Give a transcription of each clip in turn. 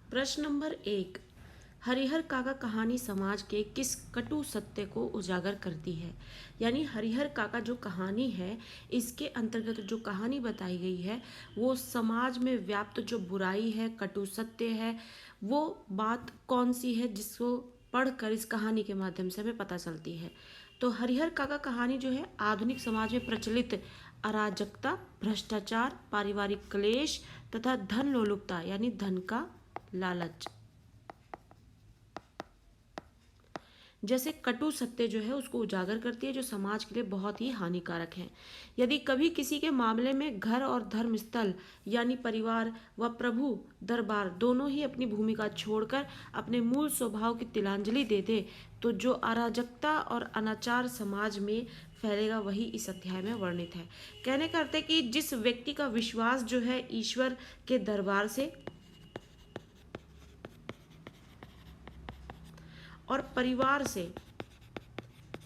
प्रश्न नंबर 1। हरिहर काका कहानी समाज के किस कटु सत्य को उजागर करती है? यानी हरिहर काका जो कहानी है, इसके अंतर्गत जो कहानी बताई गई है वो समाज में व्याप्त जो बुराई है, कटु सत्य है, वो बात कौन सी है जिसको पढ़कर इस कहानी के माध्यम से हमें पता चलती है। तो हरिहर काका कहानी जो है आधुनिक समाज में प्रचलित अराजकता, भ्रष्टाचार, पारिवारिक क्लेश तथा धन लोलुपता यानी धन का लालच जैसे कटु सत्य जो है उसको उजागर करती है, जो समाज के लिए बहुत ही हानिकारक है। यदि कभी किसी के मामले में घर और धर्म स्थल यानी परिवार व प्रभु दरबार दोनों ही अपनी भूमिका छोड़कर अपने मूल स्वभाव की तिलांजलि दे दे, तो जो अराजकता और अनाचार समाज में फैलेगा वही इस अध्याय में वर्णित है। कहने का अर्थ है कि जिस व्यक्ति का विश्वास जो है ईश्वर के दरबार से और परिवार से,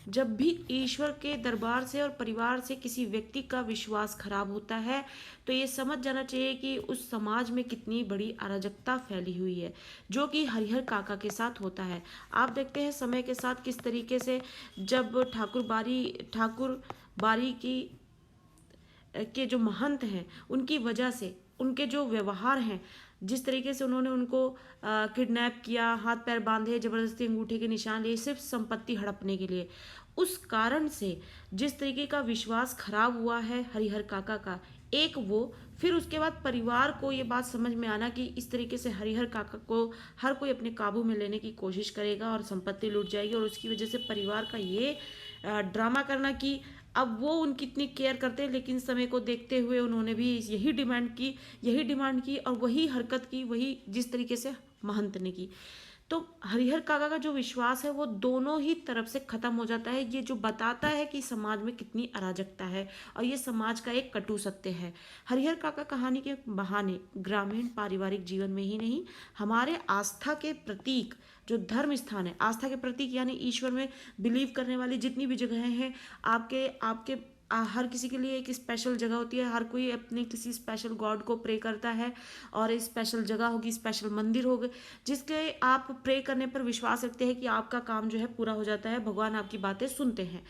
जब भी ईश्वर के दरबार से और परिवार से किसी व्यक्ति का विश्वास खराब होता है, तो ये समझ जाना चाहिए कि उस समाज में कितनी बड़ी अराजकता फैली हुई है, जो कि हरिहर काका के साथ होता है। आप देखते हैं समय के साथ किस तरीके से जब ठाकुर बारी की के जो महंत हैं उनकी वजह से, उनके जो व्यवहार हैं, जिस तरीके से उन्होंने उनको किडनैप किया, हाथ पैर बांधे, जबरदस्ती अंगूठे के निशान लिए सिर्फ संपत्ति हड़पने के लिए, उस कारण से जिस तरीके का विश्वास खराब हुआ है हरिहर काका का, एक वो, फिर उसके बाद परिवार को ये बात समझ में आना कि इस तरीके से हरिहर काका को हर कोई अपने काबू में लेने की कोशिश करेगा और संपत्ति लूट जाएगी, और उसकी वजह से परिवार का ये ड्रामा करना कि अब वो उनकी इतनी केयर करते हैं, लेकिन समय को देखते हुए उन्होंने भी यही डिमांड की और वही हरकत की, वही जिस तरीके से महंत ने की। तो हरिहर काका का जो विश्वास है वो दोनों ही तरफ से खत्म हो जाता है। ये जो बताता है कि समाज में कितनी अराजकता है और ये समाज का एक कटु सत्य है। हरिहर काका कहानी के बहाने ग्रामीण पारिवारिक जीवन में ही नहीं, हमारे आस्था के प्रतीक जो धर्म स्थान है, आस्था के प्रतीक यानी ईश्वर में बिलीव करने वाली जितनी भी जगहें हैं, आपके आपके हर किसी के लिए एक स्पेशल जगह होती है, हर कोई अपने किसी स्पेशल गॉड को प्रे करता है, और स्पेशल जगह होगी, स्पेशल मंदिर होगा जिसके आप प्रे करने पर विश्वास रखते हैं कि आपका काम जो है पूरा हो जाता है, भगवान आपकी बातें सुनते हैं।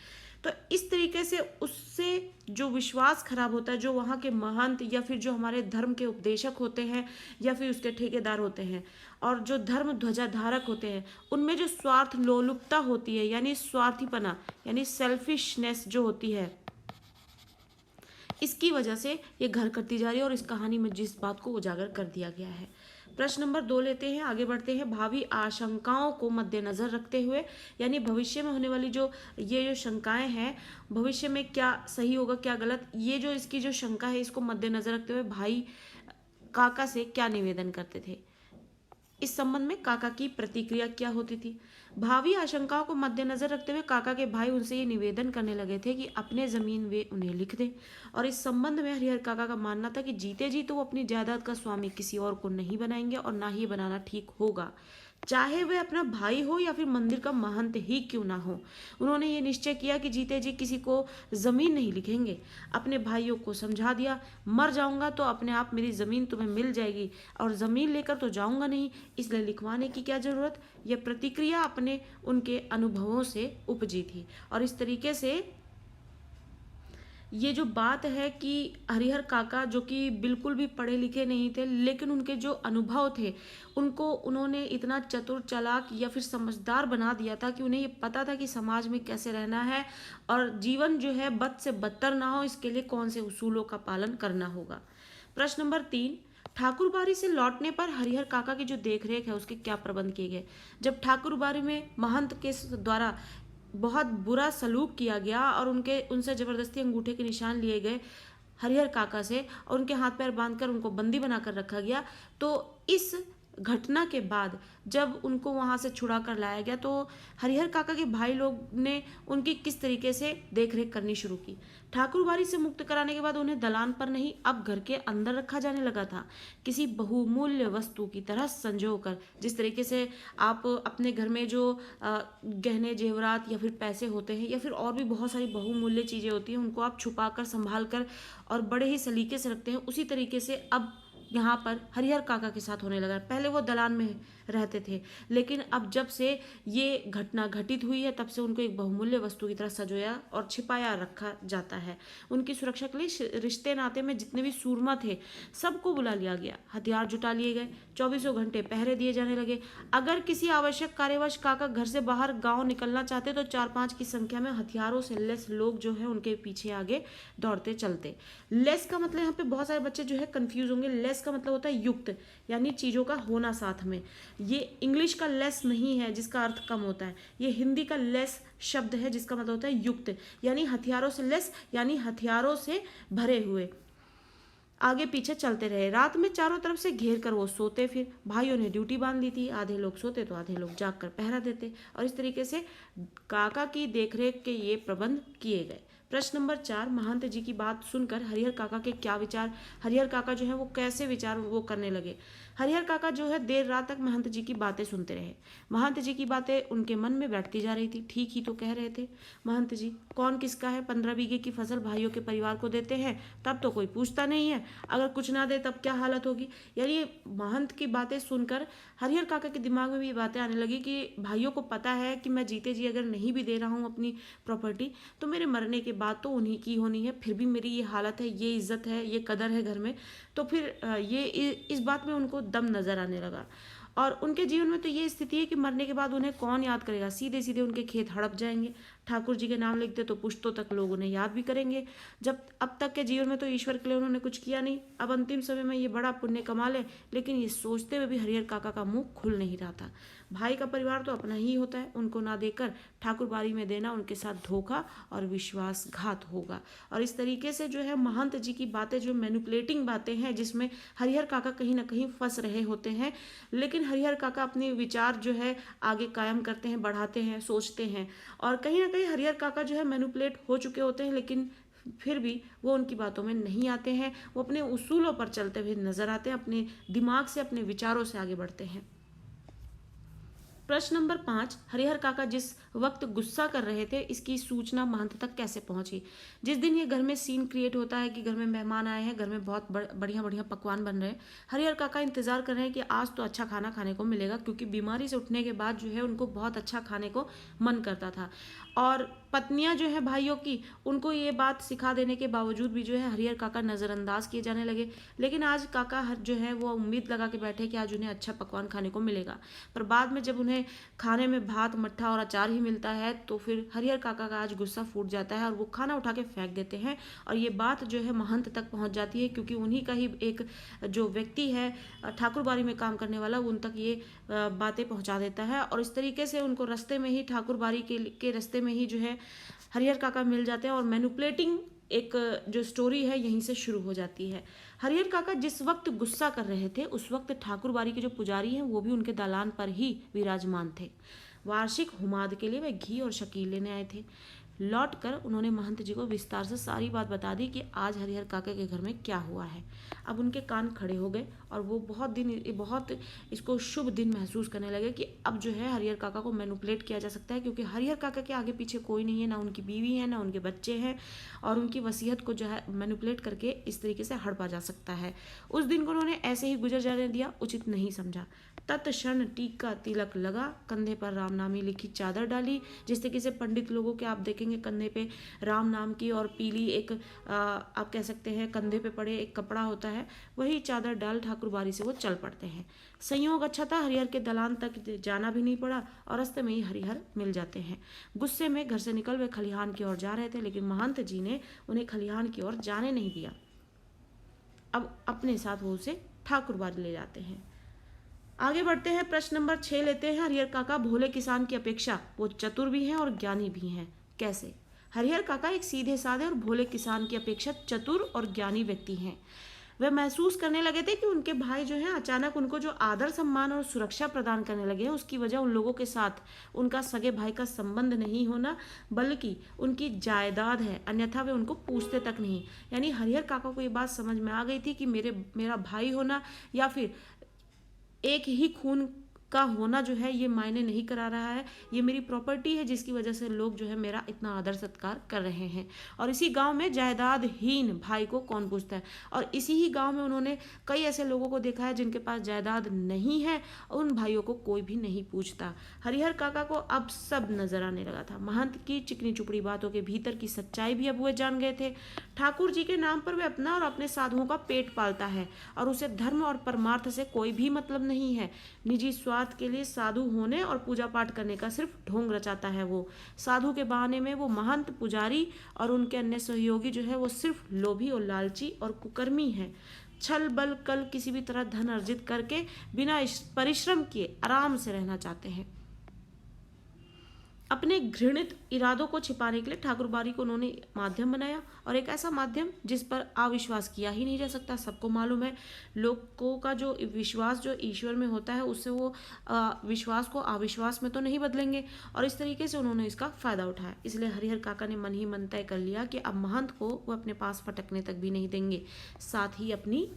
तो इस तरीके से उससे जो विश्वास खराब होता है, जो वहाँ के महंत या फिर जो हमारे धर्म के उपदेशक होते हैं या फिर उसके ठेकेदार होते हैं और जो धर्म ध्वजाधारक होते हैं, उनमें जो स्वार्थ लोलुपता होती है यानी स्वार्थीपना यानी सेल्फिशनेस जो होती है, इसकी वजह से ये घर करती जा रही है और इस कहानी में जिस बात को उजागर कर दिया गया है। प्रश्न नंबर 2 लेते हैं, आगे बढ़ते हैं। भावी आशंकाओं को मद्देनजर रखते हुए यानी भविष्य में होने वाली ये जो शंकाएं हैं, भविष्य में क्या सही होगा क्या गलत, ये जो इसकी जो शंका है इसको मद्देनजर रखते हुए भाई काका से क्या निवेदन करते थे, इस संबंध में काका की प्रतिक्रिया क्या होती थी। भावी आशंकाओं को मद्देनजर रखते हुए काका के भाई उनसे ये निवेदन करने लगे थे कि अपने जमीन वे उन्हें लिख दें, और इस संबंध में हरिहर काका का मानना था कि जीते जी तो वो अपनी जायदाद का स्वामी किसी और को नहीं बनाएंगे और ना ही बनाना ठीक होगा, चाहे वह अपना भाई हो या फिर मंदिर का महंत ही क्यों ना हो। उन्होंने ये निश्चय किया कि जीते जी किसी को जमीन नहीं लिखेंगे। अपने भाइयों को समझा दिया, मर जाऊंगा तो अपने आप मेरी जमीन तुम्हें मिल जाएगी और जमीन लेकर तो जाऊंगा नहीं, इसलिए लिखवाने की क्या जरूरत। यह प्रतिक्रिया अपने उनके अनुभवों से उपजी थी, और इस तरीके से ये जो बात है कि हरिहर काका जो कि बिल्कुल भी पढ़े लिखे नहीं थे, लेकिन उनके जो अनुभव थे उनको उन्होंने इतना चतुर चालाक या फिर समझदार बना दिया था कि उन्हें ये पता था कि समाज में कैसे रहना है और जीवन जो है बद से बदतर ना हो, इसके लिए कौन से उसूलों का पालन करना होगा। प्रश्न नंबर 3, ठाकुरबाड़ी से लौटने पर हरिहर काका की जो देखरेख है उसके क्या प्रबंध किए गए। जब ठाकुरबाड़ी में महंत के द्वारा बहुत बुरा सलूक किया गया और उनसे जबरदस्ती अंगूठे के निशान लिए गए हरिहर काका से, और उनके हाथ पैर बांधकर उनको बंदी बनाकर रखा गया, तो इस घटना के बाद जब उनको वहां से छुड़ा कर लाया गया तो हरिहर काका के भाई लोग ने उनकी किस तरीके से देखरेख करनी शुरू की। ठाकुरबाड़ी से मुक्त कराने के बाद उन्हें दलान पर नहीं, अब घर के अंदर रखा जाने लगा था, किसी बहुमूल्य वस्तु की तरह संजो कर। जिस तरीके से आप अपने घर में जो गहने जेवरात या फिर पैसे होते हैं या फिर और भी बहुत सारी बहुमूल्य चीज़ें होती हैं, उनको आप छुपा कर संभाल कर और बड़े ही सलीके से रखते हैं, उसी तरीके से अब यहाँ पर हरिहर काका के साथ होने लगा। पहले वो दलान में रहते थे, लेकिन अब जब से ये घटना घटित हुई है तब से उनको एक बहुमूल्य वस्तु की तरह सजोया और छिपाया रखा जाता है। उनकी सुरक्षा के लिए रिश्ते नाते में जितने भी सूरमा थे सबको बुला लिया गया, हथियार जुटा लिए गए, 24 घंटे पहरे दिए जाने लगे। अगर किसी आवश्यक कार्यवश काका घर से बाहर गांव निकलना चाहते तो 4-5 की संख्या में हथियारों से लैस लोग जो है उनके पीछे आगे दौड़ते चलते। लेस का मतलब, यहाँ पे बहुत सारे बच्चे जो है कंफ्यूज होंगे, लेस का मतलब होता है युक्त, यानी चीज़ों का होना साथ में। ये इंग्लिश का लेस नहीं है जिसका अर्थ कम होता है, ये हिंदी का लेस शब्द है जिसका मतलब होता है युक्त, यानी हथियारों से लेस यानी हथियारों से भरे हुए आगे पीछे चलते रहे। रात में चारों तरफ से घेर कर वो सोते। फिर भाइयों ने ड्यूटी बांध ली थी, आधे लोग सोते तो आधे लोग जाग कर पहरा देते, और इस तरीके से काका की देखरेख के ये प्रबंध किए गए। प्रश्न नंबर 4, महंत जी की बात सुनकर हरिहर काका के क्या विचार, हरिहर काका जो है वो कैसे विचार वो करने लगे। हरिहर काका जो है देर रात तक महंत जी की बातें सुनते रहे। महंत जी की बातें उनके मन में बैठती जा रही थी। ठीक ही तो कह रहे थे महंत जी, कौन किसका है, 15 बीघे की फसल भाइयों के परिवार को देते हैं तब तो कोई पूछता नहीं है, अगर कुछ ना दे तब क्या हालत होगी। यानी महंत की बातें सुनकर हरिहर काका के दिमाग में भी ये बातें आने लगी कि भाइयों को पता है कि मैं जीते जी अगर नहीं भी दे रहा हूँ अपनी प्रॉपर्टी तो मेरे मरने के बाद तो उन्हीं की होनी है, फिर भी मेरी ये हालत है, ये इज्जत है, ये कदर है घर में। तो फिर ये इस बात में उनको दम नजर आने लगा। और उनके जीवन में तो ये स्थिति है कि मरने के बाद उन्हें कौन याद करेगा, सीधे सीधे उनके खेत हड़प जाएंगे। ठाकुर जी के नाम लिखते तो पुश्तों तक लोग उन्हें याद भी करेंगे। जब अब तक के जीवन में तो ईश्वर के लिए उन्होंने कुछ किया नहीं, अब अंतिम समय में ये बड़ा पुण्य कमा ले। लेकिन ये सोचते हुए भी हरिहर काका का मुंह खुल नहीं रहा था। भाई का परिवार तो अपना ही होता है, उनको ना देकर ठाकुर बाड़ी में देना उनके साथ धोखा और विश्वासघात होगा। और इस तरीके से जो है महंत जी की बातें जो मैनिपुलेटिंग बातें हैं जिसमें हरिहर काका कहीं ना कहीं फंस रहे होते हैं, लेकिन हरिहर काका अपने विचार जो है आगे कायम करते हैं, बढ़ाते हैं, सोचते हैं। और कहीं ना कहीं हरिहर काका जो है मैनिपुलेट हो चुके होते हैं, लेकिन फिर भी वो उनकी बातों में नहीं आते हैं। वो अपने उसूलों पर चलते हुए नजर आते हैं, अपने दिमाग से अपने विचारों से आगे बढ़ते हैं। प्रश्न नंबर 5, हरिहर काका जिस वक्त गुस्सा कर रहे थे इसकी सूचना महंत तक कैसे पहुंची। जिस दिन ये घर में सीन क्रिएट होता है कि घर में मेहमान आए हैं, घर में बहुत बढ़िया बढ़िया पकवान बन रहे हैं, हरिहर काका इंतजार कर रहे हैं कि आज तो अच्छा खाना खाने को मिलेगा, क्योंकि बीमारी से उठने के बाद जो है उनको बहुत अच्छा खाने को मन करता था। और पत्नियां जो है भाइयों की, उनको ये बात सिखा देने के बावजूद भी जो है हरिहर काका नज़रअंदाज किए जाने लगे। लेकिन आज काका जो है वो उम्मीद लगा के बैठे कि आज उन्हें अच्छा पकवान खाने को मिलेगा, पर बाद में जब उन्हें खाने में भात मट्ठा और अचार ही मिलता है तो फिर हरिहर काका का आज गुस्सा फूट जाता है और वो खाना उठा के फेंक देते हैं। और ये बात जो है महंत तक पहुंच जाती है, क्योंकि उन्हीं का ही एक जो व्यक्ति है ठाकुरबाड़ी में काम करने वाला, उन तक ये बातें पहुंचा देता है। और इस तरीके से उनको रास्ते में ही ठाकुरबाड़ी के रास्ते में ही जो है हरिहर काका मिल जाते हैं और मैनिपुलेटिंग एक जो स्टोरी है यहीं से शुरू हो जाती है। हरिहर काका जिस वक्त गुस्सा कर रहे थे उस वक्त ठाकुरबाड़ी के जो पुजारी हैं वो भी उनके दालान पर ही विराजमान थे। वार्षिक हुमाद के लिए वे घी और शकील लेने आए थे। लौट कर उन्होंने महंत जी को विस्तार से सारी बात बता दी कि आज हरिहर काका के घर में क्या हुआ है। अब उनके कान खड़े हो गए और वो बहुत इसको शुभ दिन महसूस करने लगे कि अब जो है हरिहर काका को मैनिपुलेट किया जा सकता है, क्योंकि हरिहर काका के आगे पीछे कोई नहीं है, ना उनकी बीवी है, ना उनके बच्चे हैं, और उनकी वसीयत को जो है मैनिपुलेट करके इस तरीके से हड़पा जा सकता है। उस दिन को उन्होंने ऐसे ही गुजर जाने दिया, उचित नहीं समझा। तत्क्षण टीका तिलक लगा, कंधे पर राम नामी लिखी चादर डाली। जिस तरीके से पंडित लोगों के आप देखेंगे कंधे पे राम नाम की और पीली एक आप कह सकते हैं कंधे पे पड़े एक कपड़ा होता है, वही चादर डाल ठाकुरबाड़ी से वो चल पड़ते हैं। संयोग अच्छा था, हरिहर के दलान तक जाना भी नहीं पड़ा और रास्ते में ही हरिहर मिल जाते हैं। गुस्से में घर से निकल वे खलिहान की ओर जा रहे थे, लेकिन महंत जी ने उन्हें खलिहान की ओर जाने नहीं दिया। अब अपने साथ वो उसे ठाकुरबाड़ी ले जाते हैं। आगे बढ़ते हैं, प्रश्न नंबर 6 लेते हैं। हरिहर काका भोले किसान की अपेक्षा वो चतुर भी हैं और ज्ञानी भी हैं। कैसे? हरिहर काका एक सीधे साधे और भोले किसान की अपेक्षा चतुर और ज्ञानी व्यक्ति हैं। वे महसूस करने लगे थे कि उनके भाई जो हैं अचानक उनको जो आदर सम्मान और सुरक्षा प्रदान करने लगे हैं उसकी वजह उन लोगों के साथ उनका सगे भाई का संबंध नहीं होना बल्कि उनकी जायदाद है, अन्यथा वे उनको पूछते तक नहीं। यानी हरिहर काका को ये बात समझ में आ गई थी कि मेरा भाई होना या फिर एक ही खून का होना जो है ये मायने नहीं करा रहा है, ये मेरी प्रॉपर्टी है जिसकी वजह से लोग जो है मेरा इतना आदर सत्कार कर रहे हैं। और इसी गांव में जायदादहीन भाई को कौन पूछता है, और इसी ही गांव में उन्होंने कई ऐसे लोगों को देखा है जिनके पास जायदाद नहीं है, उन भाइयों को कोई भी नहीं पूछता। हरिहर काका को अब सब नजर आने लगा था। महंत की चिकनी चुपड़ी बातों के भीतर की सच्चाई भी अब वे जान गए थे। ठाकुर जी के नाम पर वे अपना और अपने साधुओं का पेट पालता है और उसे धर्म और परमार्थ से कोई भी मतलब नहीं है। निजी स्वार्थ के लिए साधु होने और पूजा पाठ करने का सिर्फ ढोंग रचाता है। वो साधु के बहाने में वो महंत, पुजारी और उनके अन्य सहयोगी जो है वो सिर्फ लोभी और लालची और कुकर्मी है। छल बल कल किसी भी तरह धन अर्जित करके बिना परिश्रम किए आराम से रहना चाहते हैं। अपने घृणित इरादों को छिपाने के लिए ठाकुरबाड़ी को उन्होंने माध्यम बनाया, और एक ऐसा माध्यम जिस पर अविश्वास किया ही नहीं जा सकता। सबको मालूम है लोगों का जो विश्वास जो ईश्वर में होता है उससे वो विश्वास को अविश्वास में तो नहीं बदलेंगे, और इस तरीके से उन्होंने इसका फायदा उठाया। इसलिए हरिहर काका ने मन ही मन तय कर लिया कि अब महंत को वो अपने पास फटकने तक भी नहीं देंगे, साथ ही अपनी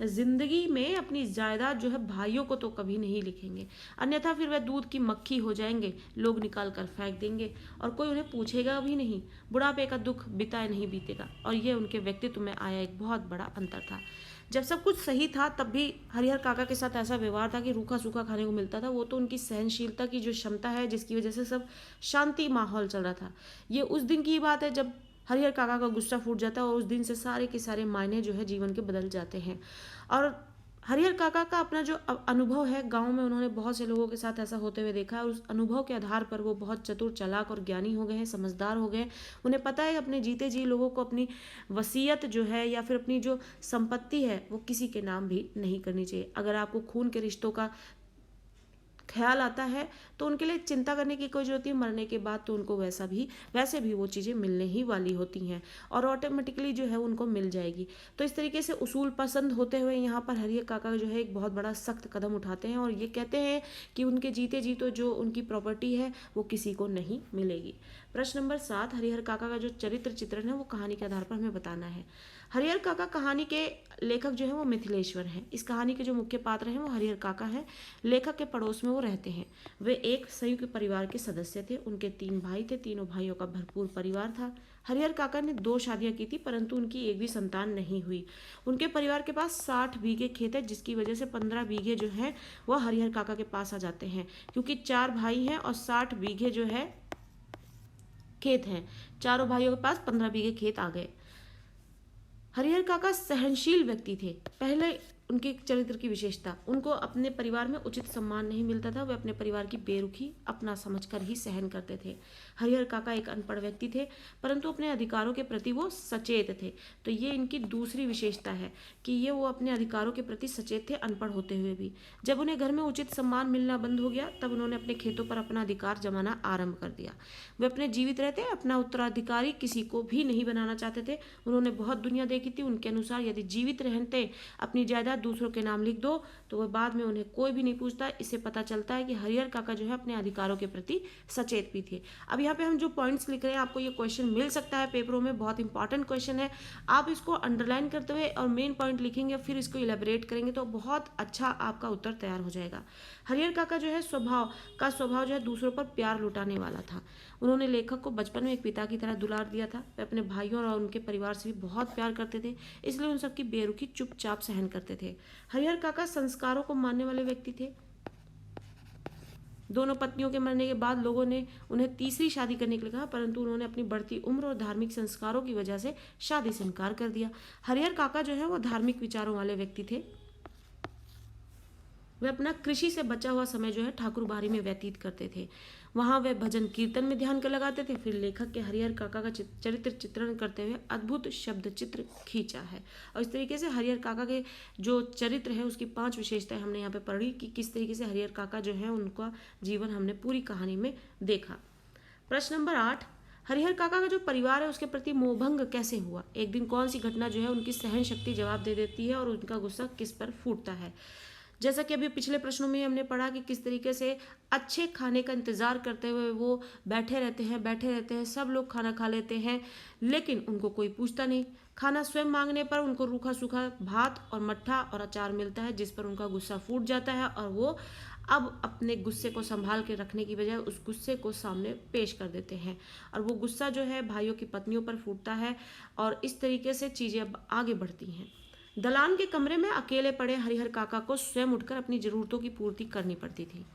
जिंदगी में अपनी जायदाद जो है भाइयों को तो कभी नहीं लिखेंगे, अन्यथा फिर वह दूध की मक्खी हो जाएंगे, लोग निकाल कर फेंक देंगे और कोई उन्हें पूछेगा भी नहीं। बुढ़ापे का दुख बिताए नहीं बीतेगा, और यह उनके व्यक्तित्व में आया एक बहुत बड़ा अंतर था। जब सब कुछ सही था तब भी हरिहर काका के साथ ऐसा व्यवहार था कि रूखा सूखा खाने को मिलता था। वो तो उनकी सहनशीलता की जो क्षमता है जिसकी वजह से सब शांति माहौल चल रहा था। ये उस दिन की बात है जब हरिहर काका का गुस्सा फूट जाता है, और उस दिन से सारे के सारे मायने जो है जीवन के बदल जाते हैं। और हरिहर काका का अपना जो अनुभव है, गांव में उन्होंने बहुत से लोगों के साथ ऐसा होते हुए देखा है, और उस अनुभव के आधार पर वो बहुत चतुर, चालाक और ज्ञानी हो गए हैं, समझदार हो गए। उन्हें पता है अपने जीते जी लोगों को अपनी वसीयत जो है या फिर अपनी जो संपत्ति है वो किसी के नाम भी नहीं करनी चाहिए। अगर आपको खून के रिश्तों का ख्याल आता है तो उनके लिए चिंता करने की कोई जरूरत नहीं। मरने के बाद तो उनको वैसे भी वो चीज़ें मिलने ही वाली होती हैं, और ऑटोमेटिकली जो है उनको मिल जाएगी। तो इस तरीके से उसूल पसंद होते हुए यहाँ पर हरिहर काका जो है एक बहुत बड़ा सख्त कदम उठाते हैं, और ये कहते हैं कि उनके जीते जी तो जो उनकी प्रॉपर्टी है वो किसी को नहीं मिलेगी। प्रश्न नंबर 7, हरिहर काका का जो चरित्र चित्रण है वो कहानी के आधार पर हमें बताना है। हरिहर काका कहानी के लेखक जो है वो मिथिलेश्वर हैं। इस कहानी के जो मुख्य पात्र हैं वो हरिहर काका हैं। लेखक के पड़ोस में वो रहते हैं। वे एक संयुक्त परिवार के सदस्य थे। उनके 3 भाई थे। तीनों भाइयों का भरपूर परिवार था। हरिहर काका ने 2 शादियां की थी, परंतु उनकी एक भी संतान नहीं हुई। उनके परिवार के पास 60 बीघे खेत है, जिसकी वजह से 15 बीघे जो है वह हरिहर काका के पास आ जाते हैं, क्योंकि 4 भाई हैं और 60 बीघे जो है खेत हैं। चारों भाइयों के पास 15 बीघे खेत आ गए। हरिहर काका सहनशील व्यक्ति थे। पहले उनके चरित्र की विशेषता, उनको अपने परिवार में उचित सम्मान नहीं मिलता था। वे अपने परिवार की बेरुखी अपना समझकर ही सहन करते थे। हरिहर काका एक अनपढ़ व्यक्ति थे, परंतु अपने अधिकारों के प्रति वो सचेत थे। तो ये इनकी दूसरी विशेषता है कि ये वो अपने अधिकारों के प्रति सचेत थे, अनपढ़ होते हुए भी। जब उन्हें घर में उचित सम्मान मिलना बंद हो गया तब उन्होंने अपने खेतों पर अपना अधिकार जमाना आरंभ कर दिया। वे अपने जीवित रहते अपना उत्तराधिकारी किसी को भी नहीं बनाना चाहते थे। उन्होंने बहुत दुनिया देखी थी। उनके अनुसार यदि जीवित रहते अपनी जायदाद दूसरों के नाम लिख दो तो वह बाद में उन्हें कोई भी नहीं पूछता। इससे पता चलता है कि हरिहर काका जो है अपने अधिकारों के प्रति सचेत भी थे। अब यहाँ पे हम जो पॉइंट्स लिख रहे हैं, आपको ये क्वेश्चन मिल सकता है पेपरों में, बहुत इंपॉर्टेंट क्वेश्चन है। आप इसको अंडरलाइन करते हुए और मेन पॉइंट लिखेंगे, फिर इसको इलेबोरेट करेंगे तो बहुत अच्छा आपका उत्तर तैयार हो जाएगा। हरिहर काका जो है स्वभाव जो है दूसरों पर प्यार लुटाने वाला था। उन्होंने लेखक को बचपन में एक पिता की तरह दुलार दिया था। वे अपने भाइयों और उनके परिवार से भी बहुत प्यार करते थे, इसलिए उन सबकी बेरुखी चुपचाप सहन करते थे। हरिहर काका संस्कारों को मानने वाले व्यक्ति थे। दोनों पत्नियों के मरने के बाद लोगों ने उन्हें तीसरी शादी करने के लिए कहा, परंतु उन्होंने अपनी बढ़ती उम्र और धार्मिक संस्कारों की वजह से शादी से इनकार कर दिया। हरिहर काका जो है वो धार्मिक विचारों वाले व्यक्ति थे। वे अपना कृषि से बचा हुआ समय जो है ठाकुरबाड़ी में व्यतीत करते थे। वहाँ वे भजन कीर्तन में ध्यान कर लगाते थे। फिर लेखक के हरिहर काका का चरित्र चित्रण करते हुए अद्भुत शब्द चित्र खींचा है। और इस तरीके से हरिहर काका के जो चरित्र है उसकी 5 विशेषताएं हमने यहाँ पे पढ़ी कि किस तरीके से हरिहर काका जो है उनका जीवन हमने पूरी कहानी में देखा। प्रश्न नंबर 8, हरिहर काका का जो परिवार है उसके प्रति मोहभंग कैसे हुआ? एक दिन कौन सी घटना जो है उनकी सहन शक्ति जवाब दे देती है और उनका गुस्सा किस पर फूटता है? जैसा कि अभी पिछले प्रश्नों में हमने पढ़ा कि किस तरीके से अच्छे खाने का इंतज़ार करते हुए वो बैठे रहते हैं, सब लोग खाना खा लेते हैं, लेकिन उनको कोई पूछता नहीं। खाना स्वयं मांगने पर उनको रूखा सूखा भात और मट्ठा और अचार मिलता है, जिस पर उनका गुस्सा फूट जाता है और वो अब अपने गुस्से को संभाल के रखने की बजाय उस गुस्से को सामने पेश कर देते हैं, और वो गुस्सा जो है भाइयों की पत्नियों पर फूटता है, और इस तरीके से चीज़ें अब आगे बढ़ती हैं। दलान के कमरे में अकेले पड़े हरिहर काका को स्वयं उठकर अपनी ज़रूरतों की पूर्ति करनी पड़ती थी।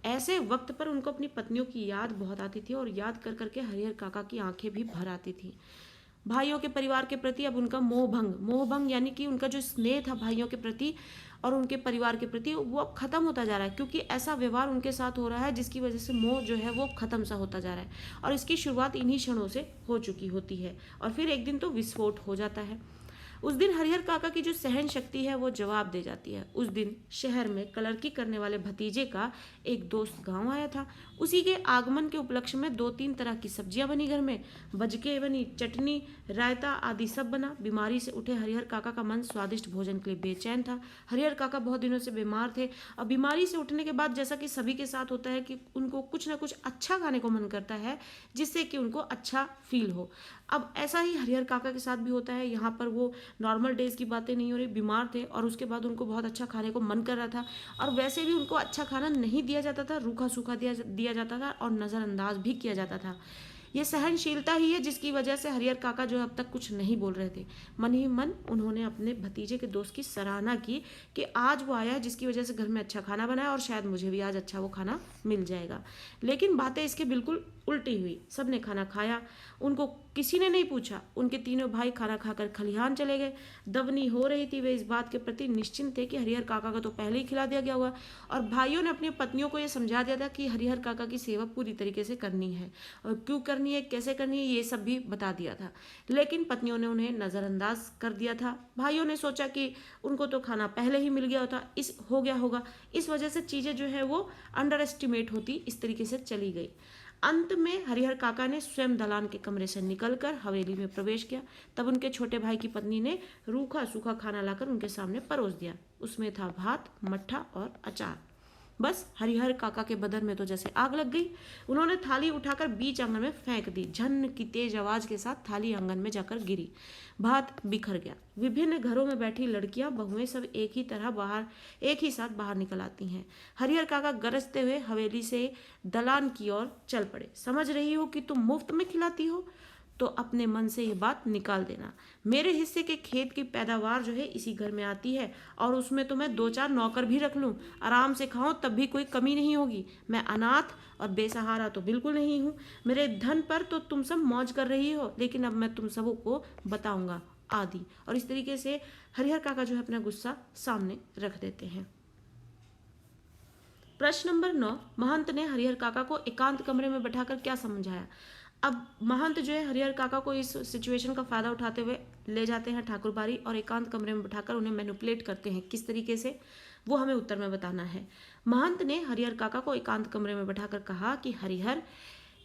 ऐसे वक्त पर उनको अपनी पत्नियों की याद बहुत आती थी, और याद कर करके हरिहर काका की आंखें भी भर आती थी। भाइयों के परिवार के प्रति अब उनका मोहभंग यानी कि उनका जो स्नेह था भाइयों के प्रति और उनके परिवार के प्रति, वो अब खत्म होता जा रहा है, क्योंकि ऐसा व्यवहार उनके साथ हो रहा है जिसकी वजह से मोह जो है वो खत्म सा होता जा रहा है, और इसकी शुरुआत इन्हीं क्षणों से हो चुकी होती है, और फिर एक दिन तो विस्फोट हो जाता है। उस दिन हरिहर काका की जो सहन शक्ति है वो जवाब दे जाती है। उस दिन शहर में कलरकी करने वाले भतीजे का एक दोस्त गांव आया था। उसी के आगमन के उपलक्ष्य में 2-3 तरह की सब्जियां बनी घर में, बजके बनी, चटनी, रायता आदि सब बना। बीमारी से उठे हरिहर काका का मन स्वादिष्ट भोजन के लिए बेचैन था। हरिहर काका बहुत दिनों से बीमार थे, और बीमारी से उठने के बाद जैसा कि सभी के साथ होता है कि उनको कुछ ना कुछ अच्छा खाने को मन करता है, जिससे कि उनको अच्छा फील हो। अब ऐसा ही हरिहर काका के साथ भी होता है। यहाँ पर वो नॉर्मल डेज की बातें नहीं हो रही, बीमार थे और उसके बाद उनको बहुत अच्छा खाने को मन कर रहा था, और वैसे भी उनको अच्छा खाना नहीं दिया जाता था, रूखा सूखा दिया जाता था और नज़रअंदाज भी किया जाता था। ये सहनशीलता ही है जिसकी वजह से हरिहर काका जो अब तक कुछ नहीं बोल रहे थे। मन ही मन उन्होंने अपने भतीजे के दोस्त की सराहना की कि आज वो आया है जिसकी वजह से घर में अच्छा खाना बना है, और शायद मुझे भी आज अच्छा वो खाना मिल जाएगा। लेकिन बातें इसके बिल्कुल उल्टी हुई। सब ने खाना खाया, उनको किसी ने नहीं पूछा। उनके तीनों भाई खाना खाकर खलिहान चले गए। दवनी हो रही थी, वे इस बात के प्रति निश्चिंत थे कि हरिहर काका का तो पहले ही खिला दिया गया होगा, और भाइयों ने अपनी पत्नियों को यह समझा दिया था कि हरिहर काका की सेवा पूरी तरीके से करनी है, और क्यों करनी है, कैसे करनी है, ये सब भी बता दिया था। लेकिन पत्नियों ने उन्हें नज़रअंदाज कर दिया था। भाइयों ने सोचा कि उनको तो खाना पहले ही मिल गया होगा, इस वजह से चीज़ें जो है वो अंडर एस्टिमेट होती इस तरीके से चली गई। अंत में हरिहर काका ने स्वयं दलान के कमरे से निकलकर हवेली में प्रवेश किया। तब उनके छोटे भाई की पत्नी ने रूखा सूखा खाना लाकर उनके सामने परोस दिया। उसमें था भात, मट्ठा और अचार। बस हरिहर काका के बदन में तो जैसे आग लग गई। उन्होंने थाली उठाकर बीच आंगन में फेंक दी। झन की तेज आवाज के साथ थाली आंगन में जाकर गिरी। भात बिखर गया। विभिन्न घरों में बैठी लड़कियां, बहुएं सब एक ही साथ बाहर निकल आती हैं। हरिहर काका गरजते हुए हवेली से दलान की ओर चल पड़े। समझ रही हो कि तुम मुफ्त में खिलाती हो, तो अपने मन से ये बात निकाल देना। मेरे हिस्से के खेत की पैदावार जो है इसी घर में आती है, और उसमें तो मैं 2-4 नौकर भी रख लूं, आराम से खाऊं तब भी कोई कमी नहीं होगी। मैं अनाथ और बेसहारा तो बिल्कुल नहीं हूँ। मेरे धन पर तो तुम सब मौज कर रही हो, लेकिन अब मैं तुम सबको बताऊंगा आदि। और इस तरीके से हरिहर काका जो है अपना गुस्सा सामने रख देते हैं। प्रश्न नंबर 9, महंत ने हरिहर काका को एकांत कमरे में बैठाकर क्या समझाया। अब महंत जो है हरिहर काका को इस सिचुएशन का फायदा उठाते हुए ले जाते हैं ठाकुरबाड़ी, और एकांत कमरे में बैठाकर उन्हें मैनिपुलेट करते हैं। किस तरीके से, वो हमें उत्तर में बताना है। महंत ने हरिहर काका को एकांत कमरे में बैठाकर कहा कि हरिहर,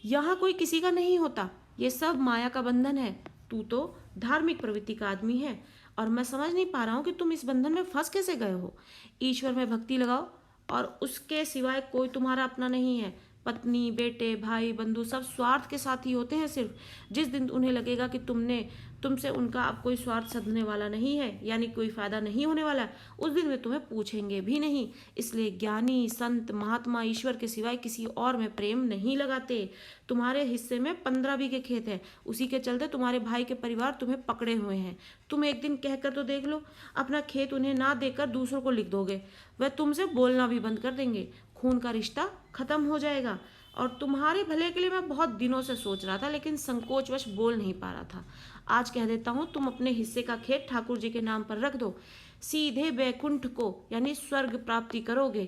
यहाँ कोई किसी का नहीं होता, ये सब माया का बंधन है। तू तो धार्मिक प्रवृत्ति का आदमी है, और मैं समझ नहीं पा रहा हूँ कि तुम इस बंधन में फंस कैसे गए हो। ईश्वर में भक्ति लगाओ, और उसके सिवाय कोई तुम्हारा अपना नहीं है। पत्नी, बेटे, भाई, बंधु सब स्वार्थ के साथ ही होते हैं। सिर्फ जिस दिन उन्हें लगेगा कि तुमसे उनका अब कोई स्वार्थ सधने वाला नहीं है, यानी कोई फायदा नहीं होने वाला, उस दिन वे तुम्हें पूछेंगे भी नहीं। इसलिए ज्ञानी, संत, महात्मा ईश्वर के सिवाय किसी और में प्रेम नहीं लगाते। तुम्हारे हिस्से में 15 बीघे खेत है, उसी के चलते तुम्हारे भाई के परिवार तुम्हें पकड़े हुए हैं। तुम एक दिन कहकर तो देख लो, अपना खेत उन्हें ना देकर दूसरों को लिख दोगे, वह तुमसे बोलना भी बंद कर देंगे। खून का रिश्ता खत्म हो जाएगा। और तुम्हारे भले के लिए मैं बहुत दिनों से सोच रहा था, लेकिन संकोचवश बोल नहीं पा रहा था। आज कह देता हूँ, तुम अपने हिस्से का खेत ठाकुर जी के नाम पर रख दो, सीधे बैकुंठ को यानी स्वर्ग प्राप्ति करोगे।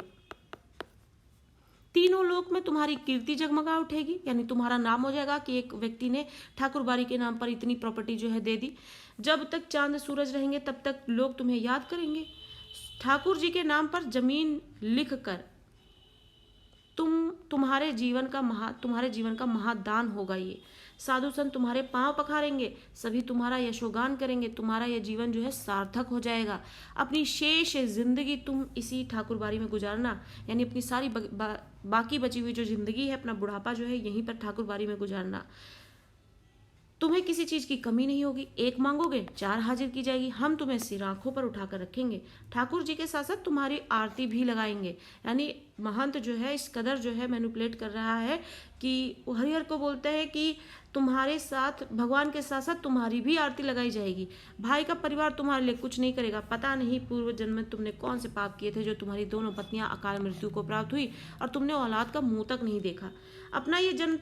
तीनों लोक में तुम्हारी कीर्ति जगमगा उठेगी, यानी तुम्हारा नाम हो जाएगा कि एक व्यक्ति ने ठाकुरबाड़ी के नाम पर इतनी प्रॉपर्टी जो है दे दी। जब तक चांद सूरज रहेंगे तब तक लोग तुम्हें याद करेंगे। ठाकुर जी के नाम पर जमीन लिख कर तुम्हारे जीवन का महादान होगा। ये साधु संत तुम्हारे पांव पखारेंगे, सभी तुम्हारा यशोगान करेंगे। तुम्हारा यह जीवन जो है सार्थक हो जाएगा। अपनी शेष जिंदगी तुम इसी ठाकुरबाड़ी में गुजारना, यानी अपनी सारी बाकी बची हुई जो जिंदगी है, अपना बुढ़ापा जो है यहीं पर ठाकुरबाड़ी में गुजारना। तुम्हें किसी चीज की कमी नहीं होगी, एक मांगोगे चार हाजिर की जाएगी, हम तुम्हें सिर आंखों पर उठाकर रखेंगे, ठाकुर जी के साथ साथ तुम्हारी आरती भी लगाएंगे। यानी महंत जो है इस कदर जो है मैनिपुलेट कर रहा है कि हरिहर को बोलते हैं कि तुम्हारे साथ भगवान के साथ साथ तुम्हारी भी आरती लगाई जाएगी, भाई का परिवार तुम्हारे लिए कुछ नहीं करेगा, पता नहीं पूर्व जन्म में तुमने कौन से पाप किए थे जो तुम्हारी दोनों पत्नियां अकाल मृत्यु को प्राप्त हुई और तुमने औलाद का मुंह तक नहीं देखा। अपना ये जन्म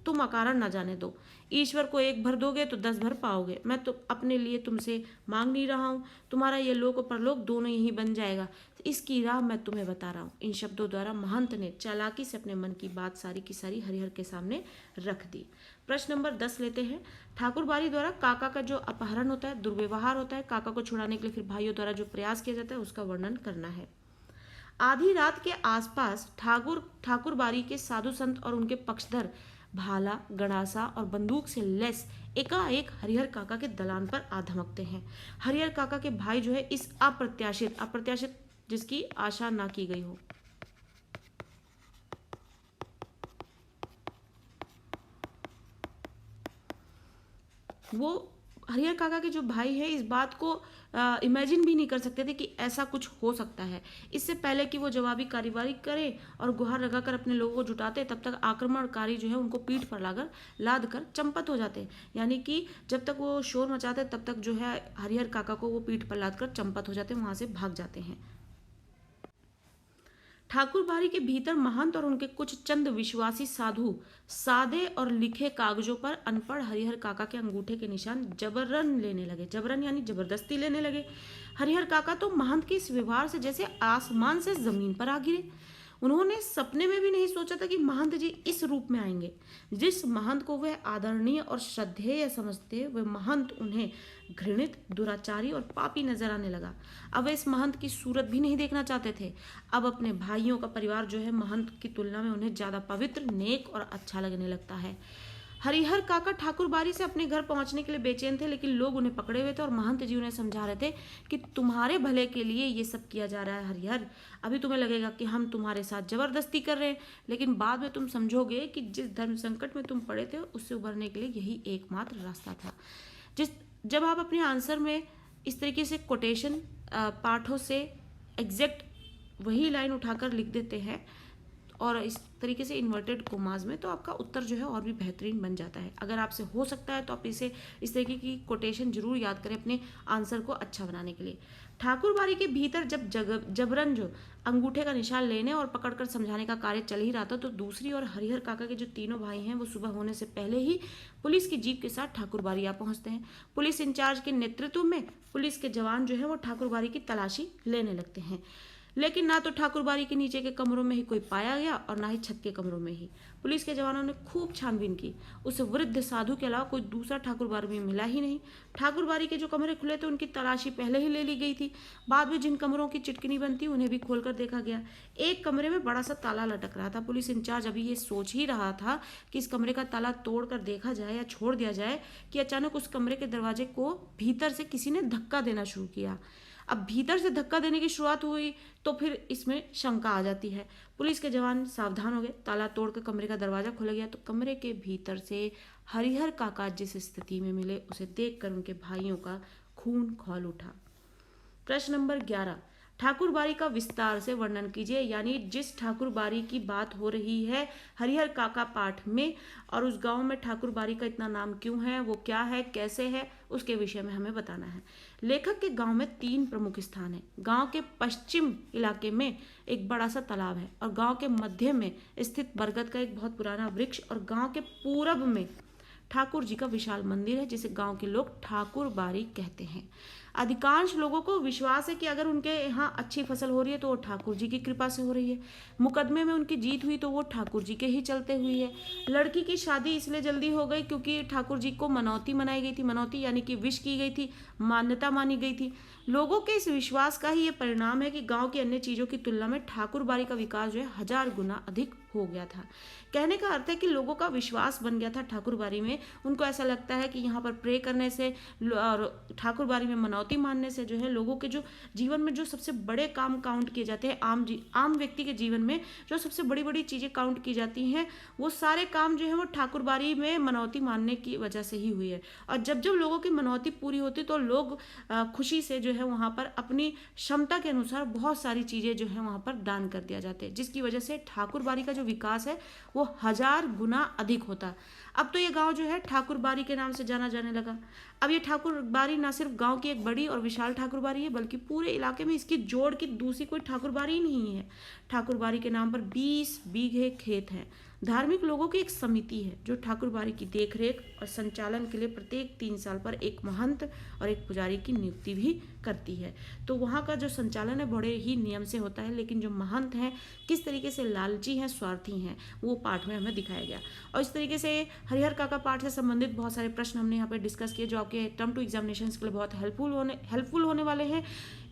तुम अकारण ना जाने दो, ईश्वर को एक भर दोगे तो 10 भर पाओगे। मैं तो अपने लिए तुमसे मांग नहीं रहा हूँ, तुम्हारा ये लोक और परलोक दोनों यही बन जाएगा, इसकी राह मैं तुम्हें बता रहा हूँ। इन शब्दों द्वारा महंत ने चालाकी से अपने मन की बात सारी की सारी हरिहर के सामने रख दी। प्रश्न नंबर 10 लेते हैं। ठाकुर बारी द्वारा काका का जो अपहरण होता है, दुर्व्यवहार होता है, काका को छुड़ाने के लिए फिर भाइयों द्वारा जो प्रयास किया जाता है उसका वर्णन करना है। आधी रात के आसपास ठाकुर बारी के साधु संत और उनके पक्षधर भाला, गड़ासा और बंदूक से लैस एकाएक हरिहर काका के दलान पर आ धमकते हैं। हरिहर काका के भाई जो है इस अप्रत्याशित जिसकी आशा ना की गई हो, वो हरिहर काका के जो भाई है इस बात को इमेजिन भी नहीं कर सकते थे कि ऐसा कुछ हो सकता है। इससे पहले कि वो जवाबी कार्रवाई करें और गुहार लगाकर अपने लोगों को जुटाते, तब तक आक्रमणकारी जो है उनको पीठ पर लाद कर चंपत हो जाते। यानी कि जब तक वो शोर मचाते तब तक जो है हरिहर काका को वो पीठ पर लाद कर चंपत हो जाते, वहां से भाग जाते हैं। ठाकुर बारी के भीतर महंत और उनके कुछ चंद विश्वासी साधु सादे और लिखे कागजों पर अनपढ़ हरिहर काका के अंगूठे के निशान जबरन लेने लगे। जबरन यानी जबरदस्ती लेने लगे। हरिहर काका तो महंत के इस व्यवहार से जैसे आसमान से जमीन पर आ गिरे। उन्होंने सपने में भी नहीं सोचा था कि महंत जी इस रूप में आएंगे। जिस महंत को वह आदरणीय और श्रद्धेय समझते, वह महंत उन्हें घृणित, दुराचारी और पापी नजर आने लगा। अब वे इस महंत की सूरत भी नहीं देखना चाहते थे। अब अपने भाइयों का परिवार जो है महंत की तुलना में उन्हें ज्यादा पवित्र, नेक और अच्छा लगने लगता है। हरिहर काका ठाकुर बारी से अपने घर पहुंचने के लिए बेचैन थे, लेकिन लोग उन्हें पकड़े हुए थे और महंत जी उन्हें समझा रहे थे कि तुम्हारे भले के लिए ये सब किया जा रहा है हरिहर। अभी तुम्हें लगेगा कि हम तुम्हारे साथ जबरदस्ती कर रहे हैं, लेकिन बाद में तुम समझोगे कि जिस धर्म संकट में तुम पड़े थे उससे उभरने के लिए यही एकमात्र रास्ता था। जब आप अपने आंसर में इस तरीके से कोटेशन पाठों से एग्जैक्ट वही लाइन उठाकर लिख देते हैं और इस तरीके से इन्वर्टेड कोमाज में, तो आपका उत्तर जो है और भी बेहतरीन बन जाता है। अगर आपसे हो सकता है तो आप इसे इस तरीके की कोटेशन जरूर याद करें अपने आंसर को अच्छा बनाने के लिए। ठाकुर बारी के भीतर जब जबरन जो अंगूठे का निशान लेने और पकड़कर समझाने का कार्य चल ही रहा था, तो दूसरी ओर हरिहर काका के जो तीनों भाई हैं वो सुबह होने से पहले ही पुलिस की जीप के साथ ठाकुर बारी आ पहुंचते हैं। पुलिस इंचार्ज के नेतृत्व में पुलिस के जवान जो है वो ठाकुर बारी की तलाशी लेने लगते हैं, लेकिन ना तो ठाकुर बारी के नीचे के कमरों में ही कोई पाया गया और ना ही छत के कमरों में ही। पुलिस के जवानों ने खूब छानबीन की, उस वृद्ध साधु के अलावा कोई दूसरा ठाकुर बारी में मिला ही नहीं। ठाकुर बारी के जो कमरे खुले थे उनकी तलाशी पहले ही ले ली गई थी। बाद में जिन कमरों की चिटकनी बनती उन्हें भी खोलकर देखा गया। एक कमरे में बड़ा सा ताला लटक रहा था। पुलिस इंचार्ज अभी ये सोच ही रहा था कि इस कमरे का ताला तोड़कर देखा जाए या छोड़ दिया जाए कि अचानक उस कमरे के दरवाजे को भीतर से किसी ने धक्का देना शुरू किया। अब भीतर से धक्का देने की शुरुआत हुई तो फिर इसमें शंका आ जाती है। पुलिस के जवान सावधान हो गए, ताला तोड़कर कमरे का दरवाजा खोला गया तो कमरे के भीतर से हरिहर काका जिस स्थिति में मिले उसे देखकर उनके भाइयों का खून खौल उठा। प्रश्न नंबर 11, ठाकुर बारी का विस्तार से वर्णन कीजिए। यानी जिस ठाकुर बारी की बात हो रही है हरिहर काका पाठ में, और उस गांव में ठाकुर बारी का इतना नाम क्यों है, वो क्या है, कैसे है, उसके विषय में हमें बताना है। लेखक के गांव में 3 प्रमुख स्थान है। गांव के पश्चिम इलाके में एक बड़ा सा तालाब है और गांव के मध्य में स्थित बरगद का एक बहुत पुराना वृक्ष, और गांव के पूरब में ठाकुर जी का विशाल मंदिर है जिसे गांव के लोग ठाकुर बारी कहते हैं। अधिकांश लोगों को विश्वास है कि अगर उनके यहाँ अच्छी फसल हो रही है तो वो ठाकुर जी की कृपा से हो रही है। मुकदमे में उनकी जीत हुई तो वो ठाकुर जी के ही चलते हुई है। लड़की की शादी इसलिए जल्दी हो गई क्योंकि ठाकुर जी को मनौती मनाई गई थी। मनौती यानी कि विश की गई थी, मान्यता मानी गई थी। लोगों के इस विश्वास का ही ये परिणाम है कि गाँव की अन्य चीज़ों की तुलना में ठाकुर बारी का विकास जो है 1000 गुना अधिक हो गया था। कहने का अर्थ है कि लोगों का विश्वास बन गया था ठाकुरबाड़ी में। उनको ऐसा लगता है कि यहाँ पर प्रे करने से और ठाकुरबाड़ी में मनौती मानने से जो है लोगों के जो जीवन में जो सबसे बड़े काम काउंट किए जाते हैं, आम व्यक्ति के जीवन में जो सबसे बड़ी बड़ी चीज़ें काउंट की जाती हैं, वो सारे काम जो है वो ठाकुरबाड़ी में मनौती मानने की वजह से ही हुई है। और जब जब लोगों की मनौती पूरी होती तो लोग खुशी से जो है वहाँ पर अपनी क्षमता के अनुसार बहुत सारी चीज़ें जो है वहाँ पर दान कर दिया जाते हैं, जिसकी वजह से ठाकुरबाड़ी का जो विकास है वो 1000 गुना अधिक होता। अब तो ये गांव जो है ठाकुरबाड़ी के नाम से जाना जाने लगा। अब ये ठाकुरबाड़ी ना सिर्फ गांव की एक बड़ी और विशाल ठाकुरबाड़ी है, बल्कि पूरे इलाके में इसकी जोड़ की दूसरी कोई ठाकुरबाड़ी ही नहीं है। ठाकुरबाड़ी के नाम पर 20 बीघे खेत हैं। धार्मिक लोगों की एक समिति है जो ठाकुरबाड़ी की देखरेख और संचालन के लिए प्रत्येक 3 साल पर एक महंत और एक पुजारी की नियुक्ति भी करती है। तो वहाँ का जो संचालन है बड़े ही नियम से होता है, लेकिन जो महंत हैं किस तरीके से लालची हैं, स्वार्थी हैं, वो पाठ में हमें दिखाया गया। और इस तरीके से हरिहर काका पाठ से संबंधित बहुत सारे प्रश्न हमने यहाँ पे डिस्कस किए जो आपके टर्म टू एग्जामिनेशन के लिए बहुत हेल्पफुल होने वाले हैं।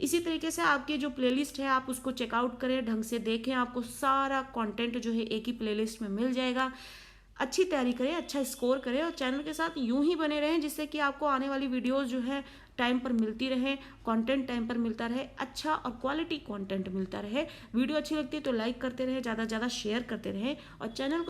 इसी तरीके से आपकी जो प्लेलिस्ट है आप उसको चेकआउट करें, ढंग से देखें, आपको सारा कंटेंट जो है एक ही प्लेलिस्ट में मिल जाएगा। अच्छी तैयारी करें, अच्छा स्कोर करें और चैनल के साथ यूं ही बने रहें जिससे कि आपको आने वाली वीडियोस जो है टाइम पर मिलती रहे, कंटेंट टाइम पर मिलता रहे, अच्छा और क्वालिटी कंटेंट मिलता रहे। वीडियो अच्छी लगती है तो लाइक करते रहे, ज़्यादा से ज़्यादा शेयर करते रहे और चैनल